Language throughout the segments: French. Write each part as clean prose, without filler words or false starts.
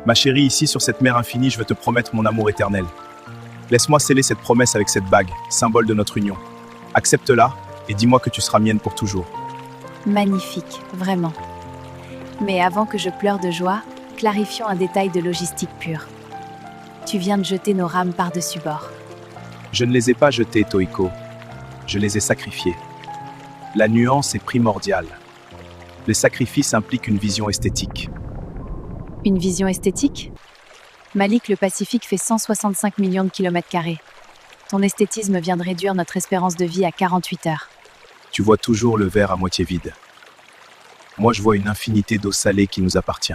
Ma chérie, ici sur cette mer infinie, je veux te promettre mon amour éternel. Laisse-moi sceller cette promesse avec cette bague, symbole de notre union. Accepte-la et dis-moi que tu seras mienne pour toujours. Magnifique, vraiment. Mais avant que je pleure de joie, clarifions un détail de logistique pure. Tu viens de jeter nos rames par-dessus bord. Je ne les ai pas jetés, Toiko. Je les ai sacrifiés. La nuance est primordiale. Les sacrifices impliquent une vision esthétique. Une vision esthétique ? Malik, le Pacifique fait 165 millions de kilomètres carrés. Ton esthétisme vient de réduire notre espérance de vie à 48 heures. Tu vois toujours le verre à moitié vide. Moi, je vois une infinité d'eau salée qui nous appartient.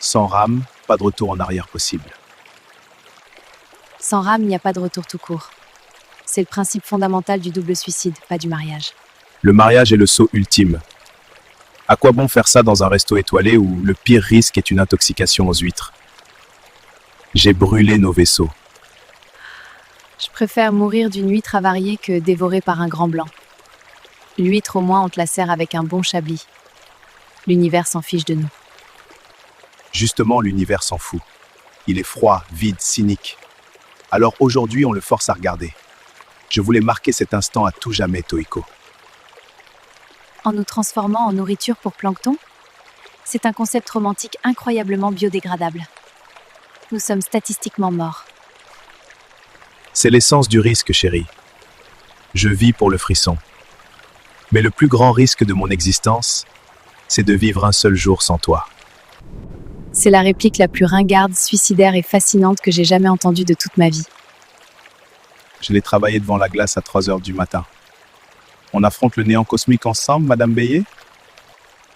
Sans rame, pas de retour en arrière possible. Sans rame, il n'y a pas de retour tout court. C'est le principe fondamental du double suicide, pas du mariage. Le mariage est le saut ultime. À quoi bon faire ça dans un resto étoilé où le pire risque est une intoxication aux huîtres? J'ai brûlé nos vaisseaux. Je préfère mourir d'une huître avariée que dévorée par un grand blanc. L'huître, au moins, on te la sert avec un bon chablis. L'univers s'en fiche de nous. Justement, l'univers s'en fout. Il est froid, vide, cynique. Alors aujourd'hui, on le force à regarder. Je voulais marquer cet instant à tout jamais, Toiko. En nous transformant en nourriture pour plancton ? C'est un concept romantique incroyablement biodégradable. Nous sommes statistiquement morts. C'est l'essence du risque, chérie. Je vis pour le frisson. Mais le plus grand risque de mon existence, c'est de vivre un seul jour sans toi. C'est la réplique la plus ringarde, suicidaire et fascinante que j'ai jamais entendue de toute ma vie. Je l'ai travaillé devant la glace à 3 heures du matin. On affronte le néant cosmique ensemble, Madame Bélier?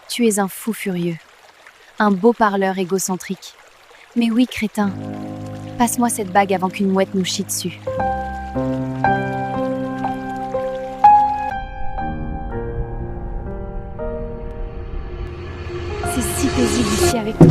Tu es un fou furieux. Un beau parleur égocentrique. Mais oui, crétin. Passe-moi cette bague avant qu'une mouette nous chie dessus. C'est si paisible ici avec toi.